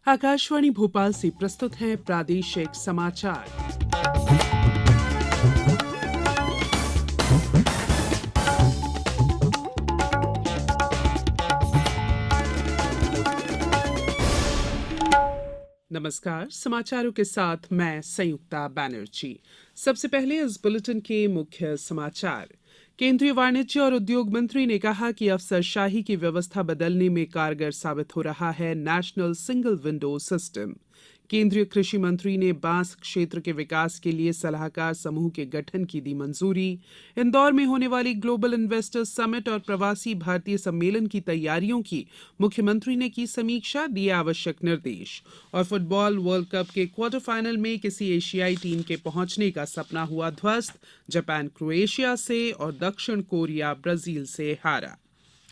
आकाशवाणी भोपाल से प्रस्तुत हैं प्रादेशिक समाचार। नमस्कार, समाचारों के साथ मैं संयुक्ता बैनर्जी। सबसे पहले इस बुलेटिन के मुख्य समाचार। केंद्रीय वाणिज्य और उद्योग मंत्री ने कहा कि अफसरशाही की व्यवस्था बदलने में कारगर साबित हो रहा है नेशनल सिंगल विंडो सिस्टम। केंद्रीय कृषि मंत्री ने बांस क्षेत्र के विकास के लिए सलाहकार समूह के गठन की दी मंजूरी। इंदौर में होने वाली ग्लोबल इन्वेस्टर्स समिट और प्रवासी भारतीय सम्मेलन की तैयारियों की मुख्यमंत्री ने की समीक्षा, दिए आवश्यक निर्देश। और फुटबॉल वर्ल्ड कप के क्वार्टर फाइनल में किसी एशियाई टीम के पहुंचने का सपना हुआ ध्वस्त। जापान क्रोएशिया से और दक्षिण कोरिया ब्राजील से हारा।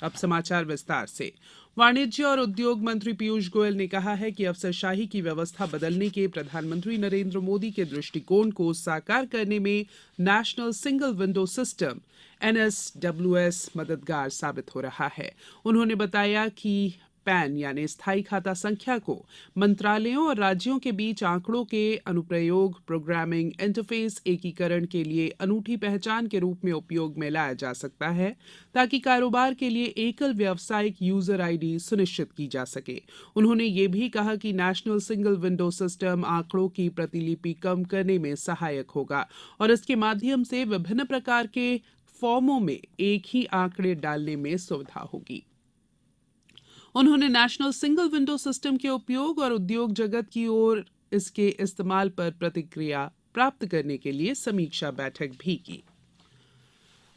अब समाचार विस्तार से। वाणिज्य और उद्योग मंत्री पीयूष गोयल ने कहा है कि अफसरशाही की व्यवस्था बदलने के प्रधानमंत्री नरेंद्र मोदी के दृष्टिकोण को साकार करने में national single window system NSWS मददगार साबित हो रहा है। उन्होंने बताया कि पैन यानी स्थायी खाता संख्या को मंत्रालयों और राज्यों के बीच आंकड़ों के अनुप्रयोग, प्रोग्रामिंग, इंटरफेस एकीकरण के लिए अनूठी पहचान के रूप में उपयोग में लाया जा सकता है, ताकि कारोबार के लिए एकल व्यावसायिक यूजर आईडी सुनिश्चित की जा सके। उन्होंने ये भी कहा कि नेशनल सिंगल विंडो सिस्टम आंकड़ों की प्रतिलिपि कम करने में सहायक होगा और इसके माध्यम से विभिन्न प्रकार के फॉर्मों में एक ही आंकड़े डालने में सुविधा होगी। उन्होंने नेशनल सिंगल विंडो सिस्टम के उपयोग और उद्योग जगत की ओर इसके इस्तेमाल पर प्रतिक्रिया प्राप्त करने के लिए समीक्षा बैठक भी की।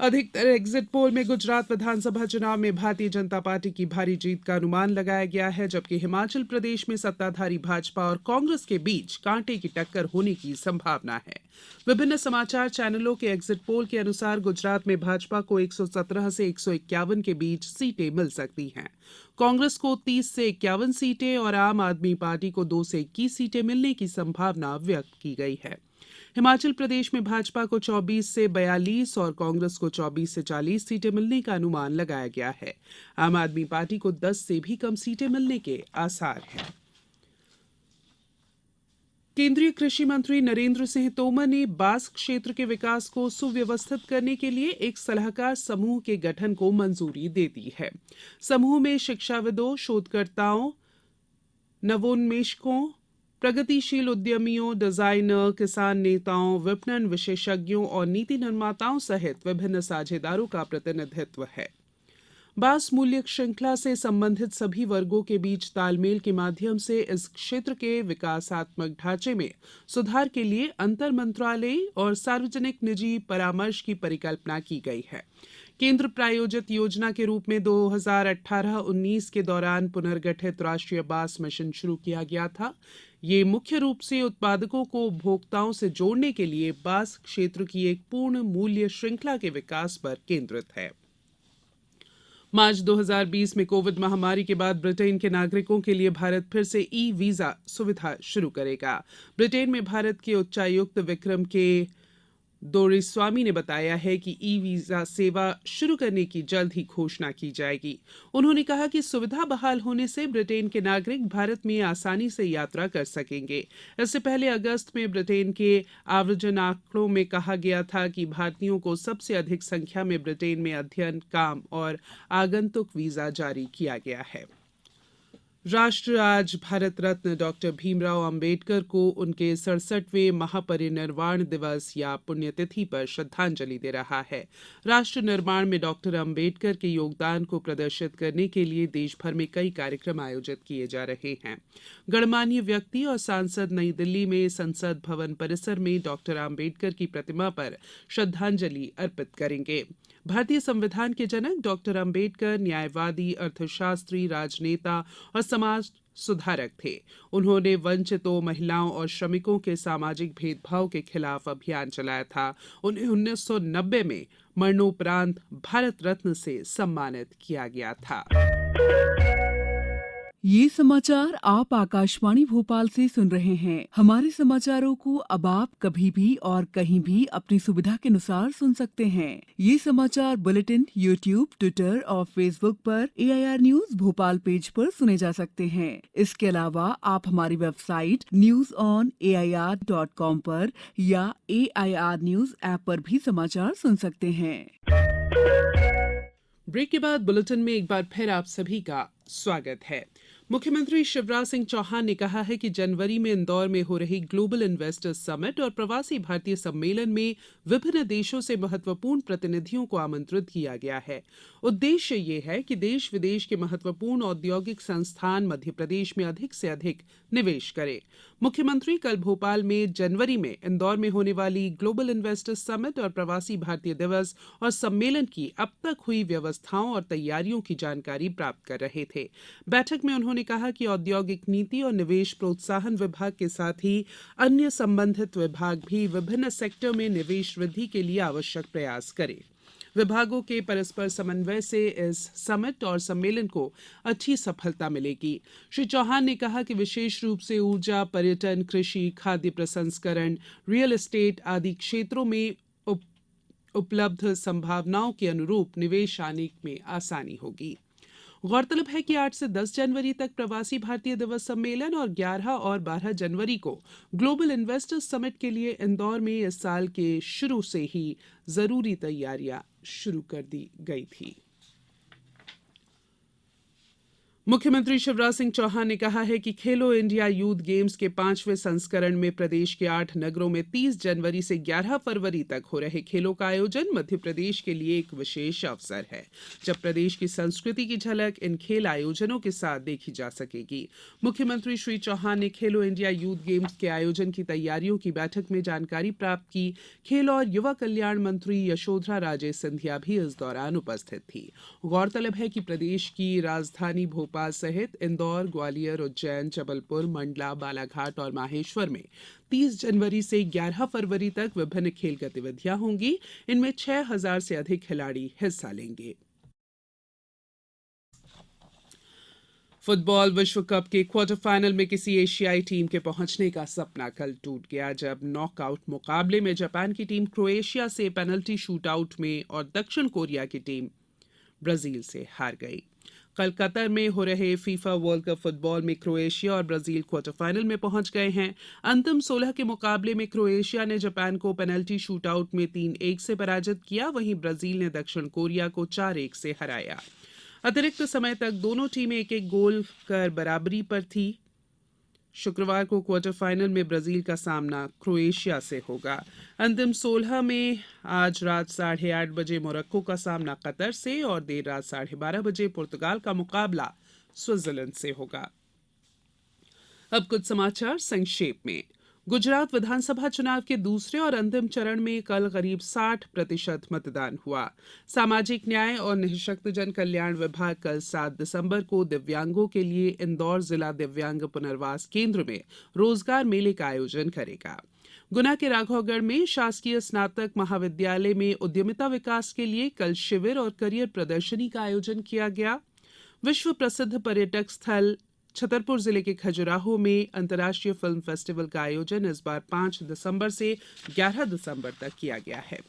अधिकतर एग्जिट पोल में गुजरात विधानसभा चुनाव में भारतीय जनता पार्टी की भारी जीत का अनुमान लगाया गया है, जबकि हिमाचल प्रदेश में सत्ताधारी भाजपा और कांग्रेस के बीच कांटे की टक्कर होने की संभावना है। विभिन्न समाचार चैनलों के एग्जिट पोल के अनुसार गुजरात में भाजपा को 117 से 151 के बीच सीटें मिल सकती हैं। कांग्रेस को 30 से 51 सीटें और आम आदमी पार्टी को 2 से 21 सीटें मिलने की संभावना व्यक्त की गई है। हिमाचल प्रदेश में भाजपा को 24 से 42 और कांग्रेस को 24 से 40 सीटें मिलने का अनुमान लगाया गया है। आम आदमी पार्टी को 10 से भी कम सीटें मिलने के आसार हैं। केंद्रीय कृषि मंत्री नरेंद्र सिंह तोमर ने बांस क्षेत्र के विकास को सुव्यवस्थित करने के लिए एक सलाहकार समूह के गठन को मंजूरी दे दी है। समूह में शिक्षाविदों, शोधकर्ताओं, नवोन्मेषकों, प्रगतिशील उद्यमियों, डिजाइनर, किसान नेताओं, विपणन विशेषज्ञों और नीति निर्माताओं सहित विभिन्न साझेदारों का प्रतिनिधित्व है। बांस मूल्य श्रृंखला से संबंधित सभी वर्गों के बीच तालमेल के माध्यम से इस क्षेत्र के विकासात्मक ढांचे में सुधार के लिए अंतर मंत्रालयी और सार्वजनिक निजी परामर्श की परिकल्पना की गई है। केंद्र प्रायोजित योजना के रूप में 2018-19 के दौरान पुनर्गठित राष्ट्रीय बांस मिशन शुरू किया गया था। ये मुख्य रूप से उत्पादकों को उपभोक्ताओं से जोड़ने के लिए बांस क्षेत्र की एक पूर्ण मूल्य श्रृंखला के विकास पर केंद्रित है। मार्च 2020 में कोविड महामारी के बाद ब्रिटेन के नागरिकों के लिए भारत फिर से ई वीजा सुविधा शुरू करेगा। ब्रिटेन में भारत के उच्चायुक्त विक्रम के दोरेस्वामी ने बताया है कि ई वीजा सेवा शुरू करने की जल्द ही घोषणा की जाएगी। उन्होंने कहा कि सुविधा बहाल होने से ब्रिटेन के नागरिक भारत में आसानी से यात्रा कर सकेंगे। इससे पहले अगस्त में ब्रिटेन के आव्रजन आंकड़ों में कहा गया था कि भारतीयों को सबसे अधिक संख्या में ब्रिटेन में अध्ययन, काम और आगंतुक वीजा जारी किया गया है। राष्ट्र आज भारत रत्न डॉक्टर भीमराव अंबेडकर को उनके 67वें महापरिनिर्वाण दिवस या पुण्यतिथि पर श्रद्धांजलि दे रहा है। राष्ट्र निर्माण में डॉक्टर अंबेडकर के योगदान को प्रदर्शित करने के लिए देश भर में कई कार्यक्रम आयोजित किए जा रहे हैं। गणमान्य व्यक्ति और सांसद नई दिल्ली में संसद भवन परिसर में डॉक्टर अंबेडकर की प्रतिमा पर श्रद्धांजलि अर्पित करेंगे। भारतीय संविधान के जनक डॉक्टर अंबेडकर न्यायवादी, अर्थशास्त्री, राजनेता और समाज सुधारक थे। उन्होंने वंचितों, महिलाओं और श्रमिकों के सामाजिक भेदभाव के खिलाफ अभियान चलाया था। उन्हें 1990 में मरणोपरांत भारत रत्न से सम्मानित किया गया था। ये समाचार आप आकाशवाणी भोपाल से सुन रहे हैं। हमारे समाचारों को अब आप कभी भी और कहीं भी अपनी सुविधा के अनुसार सुन सकते हैं। ये समाचार बुलेटिन यूट्यूब, ट्विटर और फेसबुक पर AIR न्यूज भोपाल पेज पर सुने जा सकते हैं। इसके अलावा आप हमारी वेबसाइट newsonair.com पर या AIR न्यूज ऐप पर भी समाचार सुन सकते हैं। ब्रेक के बाद बुलेटिन में एक बार फिर आप सभी का स्वागत है। मुख्यमंत्री शिवराज सिंह चौहान ने कहा है कि जनवरी में इंदौर में हो रही ग्लोबल इन्वेस्टर्स समिट और प्रवासी भारतीय सम्मेलन में विभिन्न देशों से महत्वपूर्ण प्रतिनिधियों को आमंत्रित किया गया है। उद्देश्य ये है कि देश विदेश के महत्वपूर्ण औद्योगिक संस्थान मध्य प्रदेश में अधिक से अधिक निवेश करें। मुख्यमंत्री कल भोपाल में जनवरी में इंदौर में होने वाली ग्लोबल इन्वेस्टर्स समिट और प्रवासी भारतीय दिवस और सम्मेलन की अब तक हुई व्यवस्थाओं और तैयारियों की जानकारी प्राप्त कर रहे थे। बैठक में उन्होंने कहा कि औद्योगिक नीति और निवेश प्रोत्साहन विभाग के साथ ही अन्य संबंधित विभाग भी विभिन्न सेक्टर में निवेश वृद्धि के लिए आवश्यक प्रयास करें। विभागों के परस्पर समन्वय से इस समिट और सम्मेलन को अच्छी सफलता मिलेगी। श्री चौहान ने कहा कि विशेष रूप से ऊर्जा, पर्यटन, कृषि, खाद्य प्रसंस्करण, रियल एस्टेट आदि क्षेत्रों में उपलब्ध संभावनाओं के अनुरूप निवेश आने में आसानी होगी। गौरतलब है कि 8 से 10 जनवरी तक प्रवासी भारतीय दिवस सम्मेलन और 11 और 12 जनवरी को ग्लोबल इन्वेस्टर्स समिट के लिए इंदौर में इस साल के शुरू से ही जरूरी तैयारियां शुरू कर दी गई थी। मुख्यमंत्री शिवराज सिंह चौहान ने कहा है कि खेलो इंडिया यूथ गेम्स के 5वें संस्करण में प्रदेश के 8 नगरों में 30 जनवरी से 11 फरवरी तक हो रहे खेलों का आयोजन मध्य प्रदेश के लिए एक विशेष अवसर है, जब प्रदेश की संस्कृति की झलक इन खेल आयोजनों के साथ देखी जा सकेगी। मुख्यमंत्री श्री चौहान ने खेलो इंडिया यूथ गेम्स के आयोजन की तैयारियों की बैठक में जानकारी प्राप्त की। खेल और युवा कल्याण मंत्री यशोधरा राजे सिंधिया भी इस दौरान उपस्थित थी। गौरतलब है कि प्रदेश की राजधानी भोपाल सहित इंदौर, ग्वालियर, उज्जैन, जबलपुर, मंडला, बालाघाट और माहेश्वर में 30 जनवरी से 11 फरवरी तक विभिन्न खेल गतिविधियां होंगी। इनमें 6000 से अधिक खिलाड़ी हिस्सा लेंगे। फुटबॉल विश्व कप के क्वार्टर फाइनल में किसी एशियाई टीम के पहुंचने का सपना कल टूट गया, जब नॉकआउट मुकाबले में जापान की टीम क्रोएशिया से पेनल्टी शूटआउट में और दक्षिण कोरिया की टीम ब्राजील से हार गई। कल कतर में हो रहे फीफा वर्ल्ड कप फुटबॉल में क्रोएशिया और ब्राजील क्वार्टर फाइनल में पहुंच गए हैं। अंतिम 16 के मुकाबले में क्रोएशिया ने जापान को पेनल्टी शूटआउट में 3-1 से पराजित किया, वहीं ब्राजील ने दक्षिण कोरिया को 4-1 से हराया। अतिरिक्त समय तक दोनों टीमें एक एक गोल कर बराबरी पर थी। शुक्रवार को क्वार्टर फाइनल में ब्राजील का सामना क्रोएशिया से होगा। अंतिम 16 में आज रात 8:30 बजे मोरक्को का सामना कतर से और देर रात 12:30 बजे पुर्तगाल का मुकाबला स्विट्जरलैंड से होगा। अब कुछ समाचार संक्षेप में। गुजरात विधानसभा चुनाव के दूसरे और अंतिम चरण में कल करीब 60% मतदान हुआ। सामाजिक न्याय और निःशक्तजन कल्याण विभाग कल 7 दिसंबर को दिव्यांगों के लिए इंदौर जिला दिव्यांग पुनर्वास केंद्र में रोजगार मेले का आयोजन करेगा। गुना के राघौगढ़ में शासकीय स्नातक महाविद्यालय में उद्यमिता विकास के लिए कल शिविर और करियर प्रदर्शनी का आयोजन किया गया। विश्व प्रसिद्ध पर्यटक स्थल छतरपुर जिले के खजुराहो में अंतर्राष्ट्रीय फिल्म फेस्टिवल का आयोजन इस बार 5 दिसंबर से 11 दिसंबर तक किया गया है।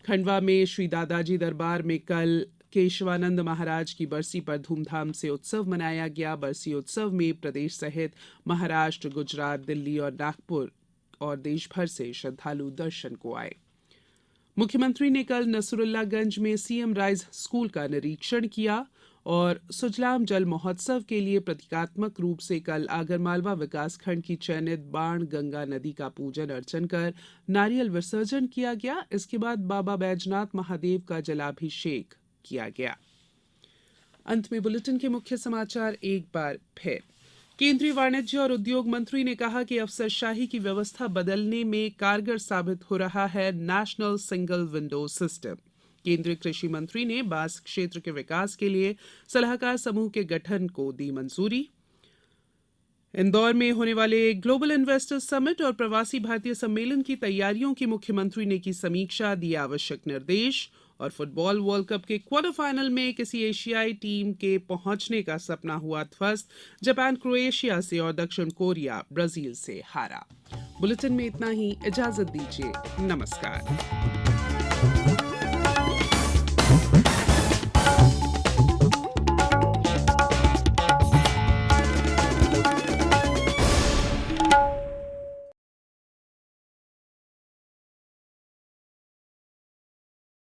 खंडवा में श्री दादाजी दरबार में कल केशवानंद महाराज की बरसी पर धूमधाम से उत्सव मनाया गया। बरसी उत्सव में प्रदेश सहित महाराष्ट्र, गुजरात, दिल्ली और नागपुर और देश भर से श्रद्धालु दर्शन को आए। मुख्यमंत्री ने कल नसरुल्लागंज में सीएम राइज स्कूल का निरीक्षण किया और सुजलाम जल महोत्सव के लिए प्रतीकात्मक रूप से कल आगरमालवा विकासखंड की चयनित बाण गंगा नदी का पूजन अर्चन कर नारियल विसर्जन किया गया। इसके बाद बाबा बैजनाथ महादेव का जलाभिषेक किया गया। अंत में बुलेटिन के मुख्य समाचार एक बार फिर। केंद्रीय वाणिज्य और उद्योग मंत्री ने कहा कि अफसरशाही की व्यवस्था बदलने में कारगर साबित हो रहा है नेशनल सिंगल विंडो सिस्टम। केंद्रीय कृषि मंत्री ने बांस क्षेत्र के विकास के लिए सलाहकार समूह के गठन को दी मंजूरी। इंदौर में होने वाले ग्लोबल इन्वेस्टर्स समिट और प्रवासी भारतीय सम्मेलन की तैयारियों की मुख्यमंत्री ने की समीक्षा, दिए आवश्यक निर्देश और फुटबॉल वर्ल्ड कप के क्वार्टर फाइनल में किसी एशियाई टीम के पहुंचने का सपना हुआ ध्वस्त। जापान क्रोएशिया से और दक्षिण कोरिया ब्राजील से हारा। बुलेटिन में इतना ही। इजाजत दीजिए। नमस्कार।